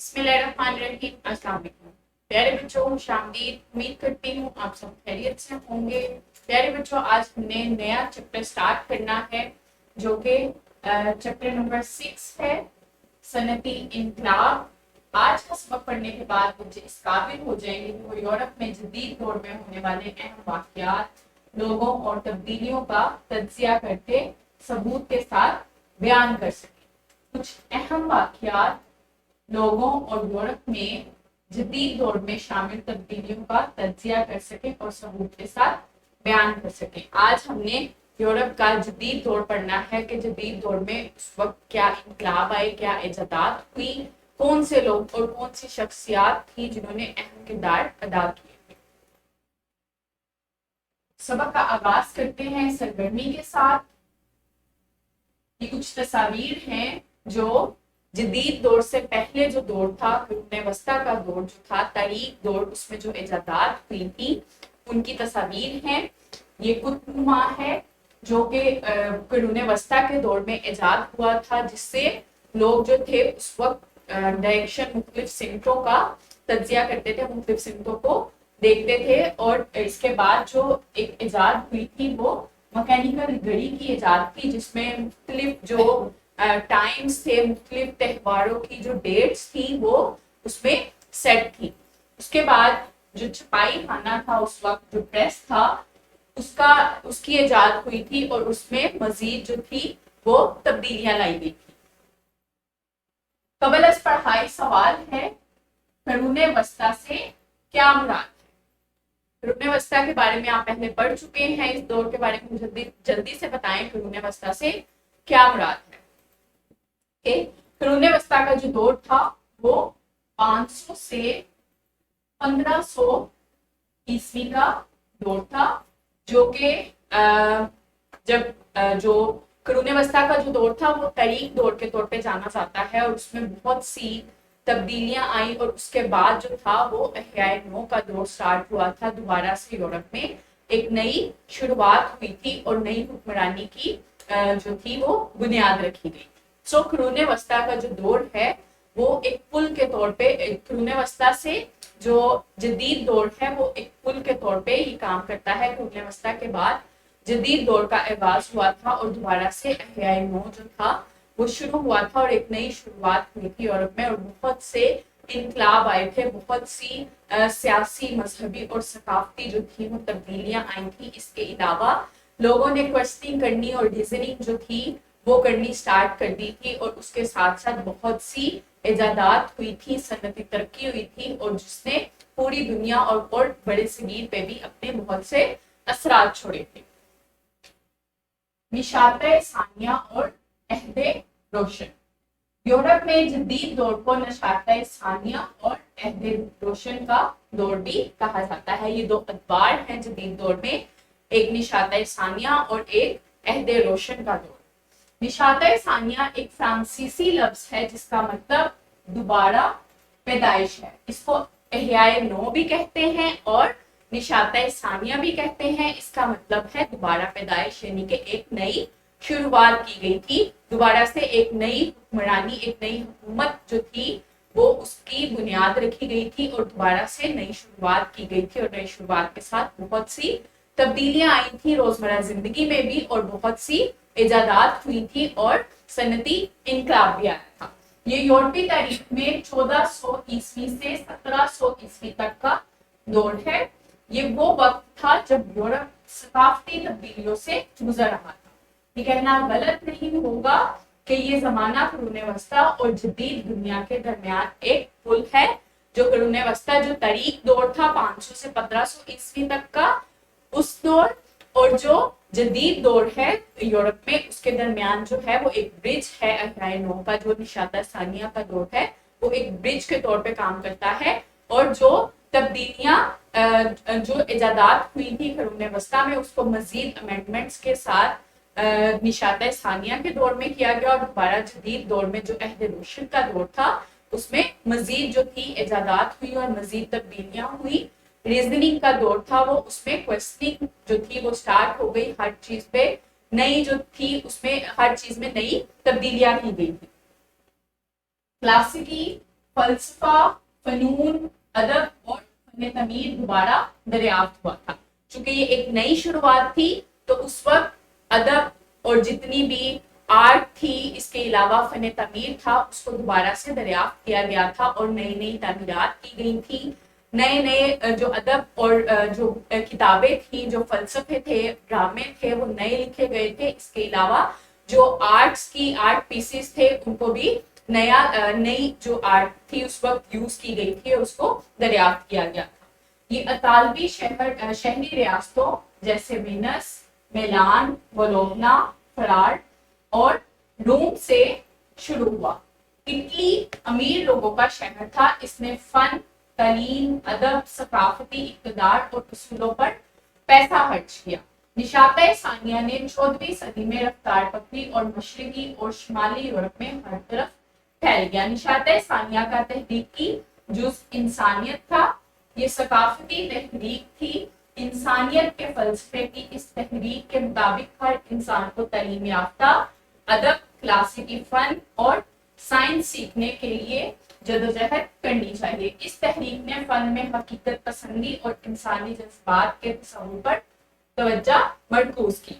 बिस्मिल्लाहिर्रहमानिर्रहीम। अस्सलाम वालेकुम प्यारे बच्चों, खुशामदीद। उम्मीद करती हूँ आप सब खैरियत से होंगे। प्यारे बच्चों, आज हमने नया चैप्टर स्टार्ट करना है जो कि चैप्टर नंबर 6 है, सनती इनकलाब। आज का सबक पढ़ने के बाद बच्चे इस काबिल हो जाएंगे कि वो यूरोप में जदीद दौर में होने वाले अहम वाक़यात, लोगों और तब्दीलियों का तज्जिया करके सबूत के साथ बयान कर सकें। कुछ अहम वाक़यात, लोगों और यूरोप में जदीद दौर में शामिल तब्दीलियों का तज्जिया कर सके और सबूत के साथ बयान कर सके। आज हमने यूरोप का जदीद दौर पढ़ना है कि जदीद दौर में उस वक्त क्या इनकलाब आए, क्या इजादात हुई, कौन से लोग और कौन सी शख्सियात थी जिन्होंने अहम किरदार अदा किए। सबक का आगाज करते हैं सरगर्मी के साथ। ये कुछ तस्वीर हैं जो जदीद दौर से पहले जो दौर था, कुर्ने वस्ता का दौर जो था, तारीख दौर, उसमें जो इजादात हुई थी उनकी तस्वीर हैं। ये कुतुबनुमा है जो कि कुर्ने वस्ता के दौर में इजाद हुआ था, जिससे लोग जो थे उस वक्त डायरेक्शन मुख्तलिफ सिमतों का तज्जिया करते थे, मुख्तलिफ सिमतों को देखते थे। और इसके बाद जो एक इजाद हुई थी वो मैकेनिकल घड़ी की इजाद थी, जिसमें मुख्तलिफ जो टाइम्स थे, मुख्तलिफ त्योहारों की जो डेट्स थी वो उसमें सेट थी। उसके बाद जो छपाई खाना था उस वक्त, जो प्रेस था, उसकी इजाद हुई थी और उसमें मजीद जो थी वो तब्दीलियां लाई गई थी। कबल अज पढ़ाई सवाल है, कुर्ने वस्ता से क्या मुराद है? कुर्ने वस्ता के बारे में आप पहले पढ़ चुके हैं, इस दौर के बारे में जल्दी से बताएं, कुर्ने वस्ता से क्या मुराद है? कुर्ने वस्ता का जो दौर था वो 500 से 1500 ईस्वी का दौर था, जो कि जब जो कुर्ने वस्ता का जो दौर था वो तारीख दौर के तौर पे जाना जाता है, और उसमें बहुत सी तब्दीलियां आई। और उसके बाद जो था वो अहयाए नौ का दौर स्टार्ट हुआ था। दोबारा से यूरोप में एक नई शुरुआत हुई थी और नई हुक्मरानी की जो थी वो बुनियाद रखी गई। सो कुर्ने वस्ता का जो दौर है वो एक पुल के तौर पे, कुर्ने वस्ता से जो जदीद दौर है वो एक पुल के तौर पे ये काम करता है। कुर्ने वस्ता के बाद जदीद दौर का आगाज हुआ था और दोबारा से अहयाए नौ जो था वो शुरू हुआ था और एक नई शुरुआत हुई थी यूरोप में। और बहुत से इनकलाब आए थे, बहुत सी सियासी, मजहबी और सकाफती जो थी वो तब्दीलियां आई थी। इसके अलावा लोगों ने क्वेश्चनिंग करनी और रीजनिंग जो थी वो करनी स्टार्ट कर दी थी, और उसके साथ साथ बहुत सी इजादात हुई थी, सनती तरक्की हुई थी, और जिसने पूरी दुनिया और बड़े सगीर पे भी अपने बहुत से असरात छोड़े थे। निशाते सानिया और अहदे रोशन। यूरोप में जदीद दौर को नशाते सानिया और अहदे रोशन का दौर भी कहा जाता है। ये दो अदवार हैं जदीद दौर में, एक निशाते सानिया और एक अहदे रोशन का दौर। निशाते सानिया एक फ्रांसीसी लफ्ज है जिसका मतलब दोबारा पैदाइश है। इसको अहयाए नौ भी कहते हैं और निशाते सानिया भी कहते हैं। इसका मतलब है दोबारा पैदाइश, यानी कि एक नई शुरुआत की गई थी, दोबारा से एक नई हुक्मरानी, एक नई हुकूमत जो थी वो उसकी बुनियाद रखी गई थी और दोबारा से नई शुरुआत की गई थी। और नई शुरुआत के साथ बहुत सी तब्दीलियां आई थी रोजमर्रा जिंदगी में भी, और बहुत सी इजादात हुई थी और सनती इनकलाब भी आया था। ये यूरोपीय तारीख में 1400 ईस्वी से 1700 ईस्वी तक का दौर है। ये वो वक्त था जब यूरोप सकाफती तब्दीलियों से गुजर रहा था। ये कहना गलत नहीं होगा कि ये जमाना कुर्ने वस्ता और जदीद दुनिया के दरमियान एक पुल है। जो कुर्ने वस्ता जो तारीख दौर था 500 से 1500 ईस्वी तक का, उस दौर और जो जदीद दौर है यूरोप में, उसके दरमियान जो है वो एक ब्रिज है। अहयाए नौ का जो निशाता सानिया का दौर है वो एक ब्रिज के तौर पे काम करता है। और जो तब्दीलियां, जो इजादात हुई थी कुर्ने वस्ता में, उसको मजीद अमेंडमेंट्स के साथ निशाते सानिया के दौर में किया गया। और दोबारा जदीद दौर में जो अहदे रोशन का दौर था उसमें मजीद जो थी इजादात हुई और मजीद तब्दीलियां हुई। रीजनिंग का दौर था वो, उसमें क्वेश्चनिंग जो थी वो स्टार्ट हो गई, हर चीज पे नई जो थी उसमें हर चीज में नई तब्दीलियां की गई थी। क्लासिकी फलसफा, फनून, अदब और फन तमीर दोबारा दरियाफ्त हुआ था। चूंकि ये एक नई शुरुआत थी तो उस वक्त अदब और जितनी भी आर्ट थी, इसके अलावा फन तमीर था, उसको दोबारा से दरियाफ्त किया गया था और नई नई तामीरात की गई थी। नए नए जो अदब और जो किताबें थी, जो फलसफे थे, ड्रामे थे, वो नए लिखे गए थे। इसके अलावा जो आर्ट पीसेस थे उनको भी नई जो आर्ट थी उस वक्त यूज की गई थी और उसको दरियाफ्त किया गया था। ये अतालवी शहरी रियासतों जैसे वेनस, मिलान, बोलोग्ना, फरार और रोम से शुरू हुआ। इटली अमीर लोगों का शहर था। इसने फन, तालीम, अदब, सकाफती इक़्तिदार और उसूलों पर पैसा खर्च किया। निशात सानिया ने 14वीं सदी में रफ्तार पकड़ी और मशरकी और शुमाली यूरोप में हर तरफ फैल गया। निशात सानिया का तहरीकी जुज़ इंसानियत था। ये सकाफती तहरीक थी। इंसानियत के फलसफे की इस तहरीक के मुताबिक हर इंसान को तालीम याफ्ता, अदब, क्लासिकी फन और साइंस सीखने के लिए जदोजहद करनी चाहिए। इस तहरीक ने फन में हकीकत पसंदी और इंसानी जज्बात के तस्वुर पर तवज्जो मरकूज की।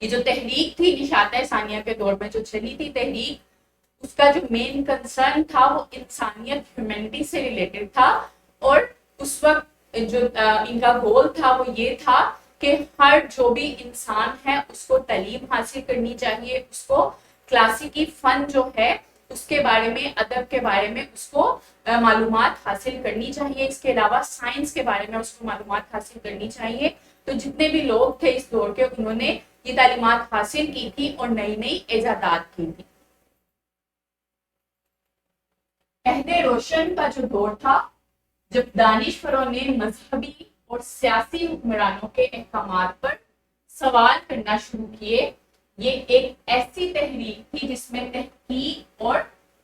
ये जो तहरीक थी निशात सानिया के दौर में जो चली थी तहरीक, उसका जो मेन कंसर्न था वो इंसानियत, ह्यूमैनिटी से रिलेटेड था। और उस वक्त जो इनका गोल था वो ये था कि हर जो भी इंसान है उसको तालीम हासिल करनी चाहिए, उसको क्लासिकी फन जो है उसके बारे में, अदब के बारे में उसको मालूमात हासिल करनी चाहिए। इसके अलावा साइंस के बारे में उसको मालूमात हासिल करनी चाहिए। तो जितने भी लोग थे इस दौर के, उन्होंने ये तालीमात हासिल की थी और नई नई इजादात की थी। अहदे रोशन का जो दौर था, जब दानिशवरों ने मजहबी और सियासी हुक्मरानों के अहकामात पर सवाल करना शुरू किए। ये एक ऐसी तहरीक थी जिसमें तहकीक और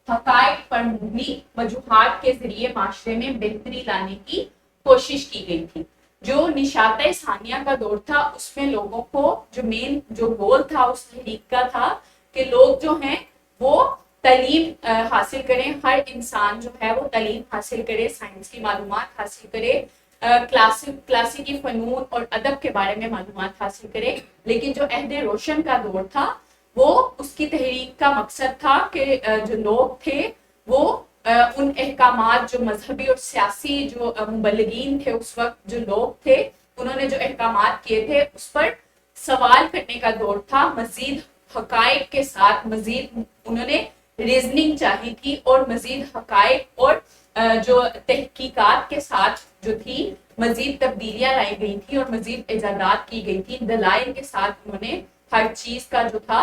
हकायक पर मबनी वजूहात के जरिए माशरे में बेहतरी लाने की कोशिश की गई थी। जो निशात सानिया का दौर था उसमें लोगों को जो गोल था उस तहरीक का था कि लोग जो हैं वो तालीम हासिल करें, हर इंसान जो है वो तालीम हासिल करे, साइंस की मालूमात हासिल करे, क्लासिकी फनून और अदब के बारे में मालूमात हासिल करे। लेकिन जो अहद रोशन का दौर था वो उसकी तहरीक का मकसद था कि जो लोग थे वो उन अहकामात, जो मजहबी और सियासी जो मुबल्लिगीन थे उस वक्त, जो लोग थे, उन्होंने जो अहकामात किए थे उस पर सवाल करने का दौर था। मजीद हकायक के साथ मजीद उन्होंने रीजनिंग चाहिए थी और मजीद हकायक और जो तहकीकात के साथ जो थी मजीद तब्दीलियां लाई गई थी और मजीद इजादात की गई थी। दलाइल के साथ उन्होंने हर चीज का जो था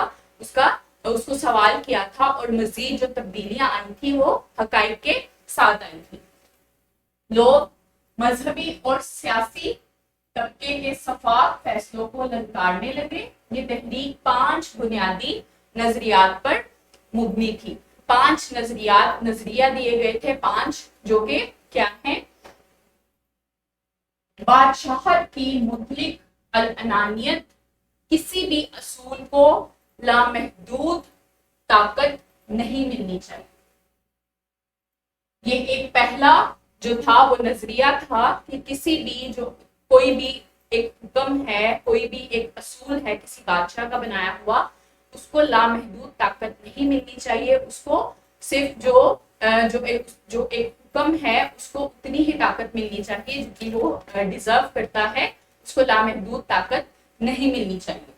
उसको सवाल किया था और मजीद जो तब्दीलियां आई थी वो हकायक के साथ आई थी। लोग मजहबी और सियासी तबके के सफाक फैसलों को ललकारने लगे। ये तहरीक 5 बुनियादी नजरियात पर मुबनी थी। 5 नजरिया दिए गए थे, 5 जो कि क्या हैं? बादशाहत की मुतलिक अल-अनानियत, किसी भी असूल को लामहदूद ताकत नहीं मिलनी चाहिए। ये एक पहला जो था वो नजरिया था कि किसी भी जो कोई भी एक हुक्म है, कोई भी एक असूल है किसी बादशाह का बनाया हुआ, उसको लामहदूद ताकत नहीं मिलनी चाहिए। उसको सिर्फ जो एक हुक्म है उसको उतनी ही ताकत मिलनी चाहिए जितनी वो डिजर्व करता है। उसको लामहदूद ताकत नहीं मिलनी चाहिए।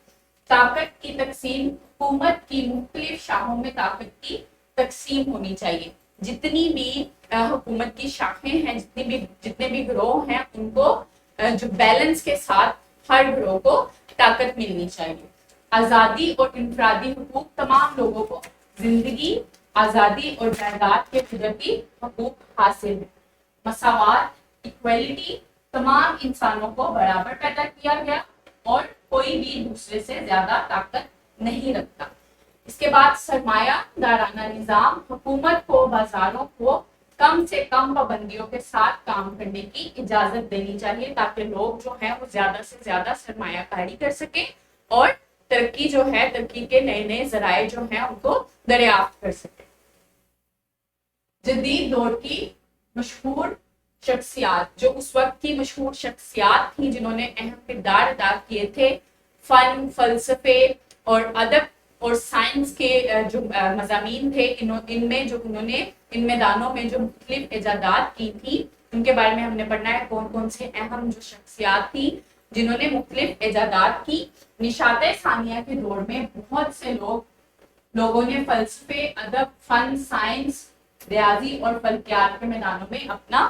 ताकत की तकसीम, हुकूमत की मुख्तलिफ शाखों में ताकत की तकसीम होनी चाहिए। जितनी भी हुकूमत की शाखें हैं, जितने भी गिरोह हैं, उनको जो बैलेंस के साथ हर गिरोह को ताकत मिलनी चाहिए। आज़ादी और इनफरादी हुकूक, तमाम लोगों को जिंदगी, आज़ादी और जायदाद के कुदरती हुकूक हासिल है। मसावात, इक्वलिटी, तमाम इंसानों को बराबर पैदा किया गया और कोई भी दूसरे से ज्यादा ताकत नहीं रखता। इसके बाद सरमायादाराना निजाम, हुकूमत को बाजारों को कम से कम पाबंदियों के साथ काम करने की इजाजत देनी चाहिए ताकि लोग जो हैं वो ज्यादा से ज्यादा सरमायाकारी कर सकें और तरक्की जो है, तरक्की के नए नए जराए जो हैं उनको दरियाफ्त कर सके। जदीद दौर की मशहूर शख्सियात, जो उस वक्त की मशहूर शख्सियात थी जिन्होंने अहम किरदार अदा किए थे फन, फलसफे और अदब और साइंस के जो मज़ामीन थे, इनमें जो उन्होंने इन मैदानों में जो मुख्तलिफ इजादात की थी, उनके बारे में हमने पढ़ना है कौन कौन से अहम जो शख्सियात थी जिन्होंने मुख्तलिफ इजादात की। निशात सानिया के दौर में बहुत से लोगों ने फलसफे, अदब, फन, साइंस, रियाजी और फल्कियात के मैदानों में अपना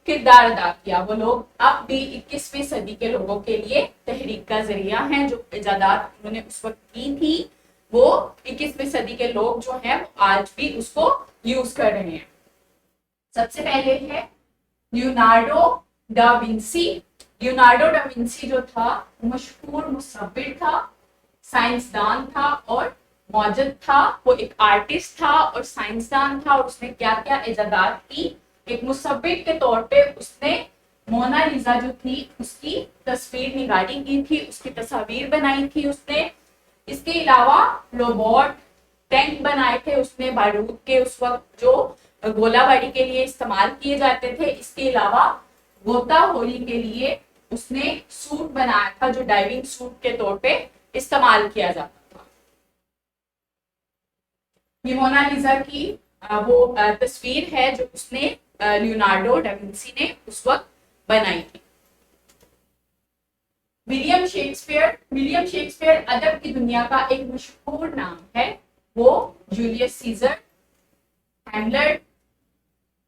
किरदार अदा किया। वो लोग अब भी 21वीं सदी के लोगों के लिए तहरीक का जरिया हैं। जो इजादात उन्होंने उस वक्त की थी वो 21वीं सदी के लोग जो हैं वो आज भी उसको यूज कर रहे हैं। सबसे पहले है Leonardo da Vinci. Leonardo da Vinci जो था मशहूर मुसव्विर था, साइंसदान था और मौजद था। वो एक आर्टिस्ट था और साइंसदान था और उसने क्या क्या इजादात की। एक मुसव्विर के तौर पे उसने मोनालिसा जो थी उसकी तस्वीर निगारी की थी, उसकी तस्वीर बनाई थी उसने। इसके अलावा रोबोट, टैंक बनाए थे उसने, बारूद के उस वक्त जो गोलाबारी के लिए इस्तेमाल किए जाते थे। इसके अलावा गोताखोरी के लिए उसने सूट बनाया था जो डाइविंग सूट के तौर पे इस्तेमाल किया जाता था। ये मोनालिसा की वो तस्वीर है जो उसने लियोनार्डो डा विंसी ने उस वक्त बनाई थी। William Shakespeare. विलियम शेक्सपियर अदब की दुनिया का एक मशहूर नाम है। वो जूलियस सीजर, हैमलेट,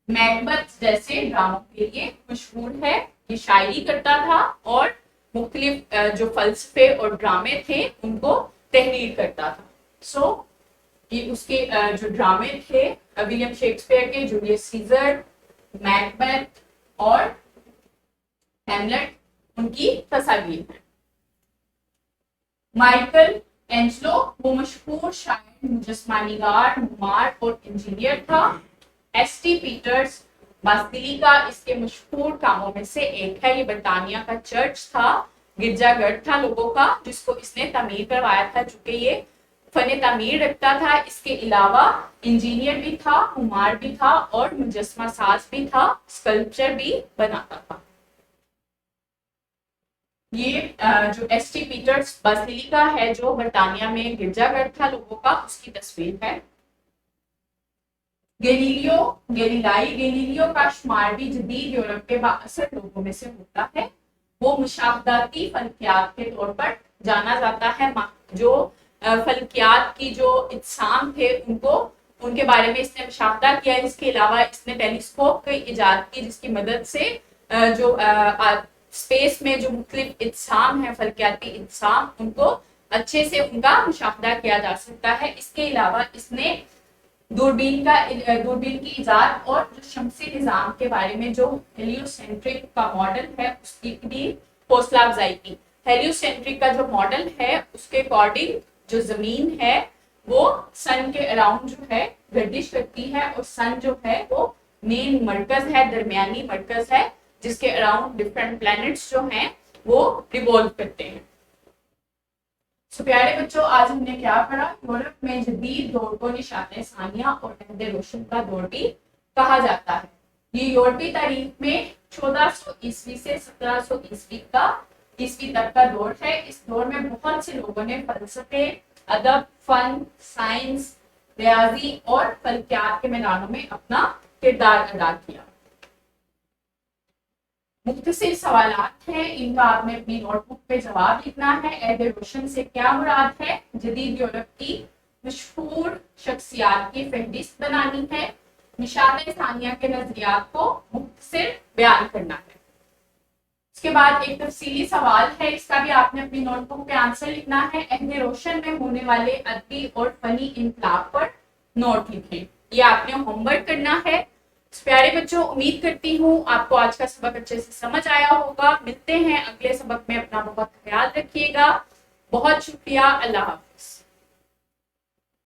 मैकबथ जैसे ड्रामों के लिए मशहूर है। ये शायरी करता था और मुख्तलिफ जो फलसफे और ड्रामे थे उनको तहरीर करता था। ये उसके जो ड्रामे थे विलियम शेक्सपियर के, जूलियस सीजर, मैकबेथ और हैमलेट, उनकी तस्वीर है। माइकल एंजलो वो मशहूर शायर, मुजस्मानीगार, नुमार और इंजीनियर था। एस.टी. पीटर्स बासिलिका इसके मशहूर कामों में से एक है। ये बर्तानिया का चर्च था, गिरजाघर था लोगों का, जिसको इसने तामीर करवाया था, चूंकि ये फन तामीर रखता था। इसके अलावा इंजीनियर भी था, उमार भी था और मुजस्मा साज भी था, स्कल्पचर भी बनाता था। ये जो एस.टी. पीटर्स बासिलिका है जो बर्तानिया में गिरजाघर था लोगों का, उसकी तस्वीर है। गैलीलियो गैलीलाई। गैलीलियो का शुमार भी जदीद यूरोप के बाअसर लोगों में से होता है। वो मुशाहदाती फल्कियात के तौर पर जाना जाता है। जो फल्कियात की जो इत्साम थे उनके बारे में इसने मुशाहदा किया। इसके अलावा इसने टेलीस्कोप की इजाद की जिसकी मदद से जो स्पेस में जो मुख्तलिफ इत्साम है, फल्कियाती इत्साम, उनको अच्छे से उनका मुशाहदा किया जा सकता है। इसके अलावा इसने दूरबीन की इजाद और जो शमसी निज़ाम के बारे में जो हेलियोसेंट्रिक का मॉडल है उसकी भी हौसला अफजाई की। हेलियोसेंट्रिक का जो मॉडल है उसके अकॉर्डिंग जो जमीन है वो सन के अराउंड जो है गर्दिश करती है और सन जो है वो मेन मरकज है, दरमियानी मरकज है, जिसके अराउंड डिफरेंट प्लैनेट्स जो हैं वो रिवॉल्व करते हैं। प्यारे बच्चों, आज हमने क्या पढ़ा? यूरोप में जदीद दौर को निशात सानिया और अहद रोशन का दौर भी कहा जाता है। ये यूरोपी तारीख में 1400 ईस्वी से 1700 ईस्वी तक का दौर है। इस दौर में बहुत से लोगों ने फलसफे, अदब, फन, साइंस, रियाजी और फल्कियात के मैदानों में अपना किरदार अदा किया। मुख्तसर सवालात हैं, इनका आपने अपनी नोटबुक पे जवाब लिखना है। अहद रोशन से क्या मुराद है? जदीद यूरोप की मशहूर शख्सियात की फहरिस्त बनानी है। निशात सानिया के नजरियात को मुख्तसर बयान करना है। उसके बाद एक तफसीली सवाल है, इसका भी आपने अपनी नोटबुक पे आंसर लिखना है। अहद रोशन में होने वाले अदबी और फनी इनकलाब पर नोट लिखें। ये आपने होमवर्क करना है। प्यारे बच्चों, उम्मीद करती हूँ आपको आज का सबक अच्छे से समझ आया होगा। मिलते हैं अगले सबक में। अपना बहुत ख्याल रखिएगा। बहुत शुक्रिया। अल्लाह हाफ़िज़।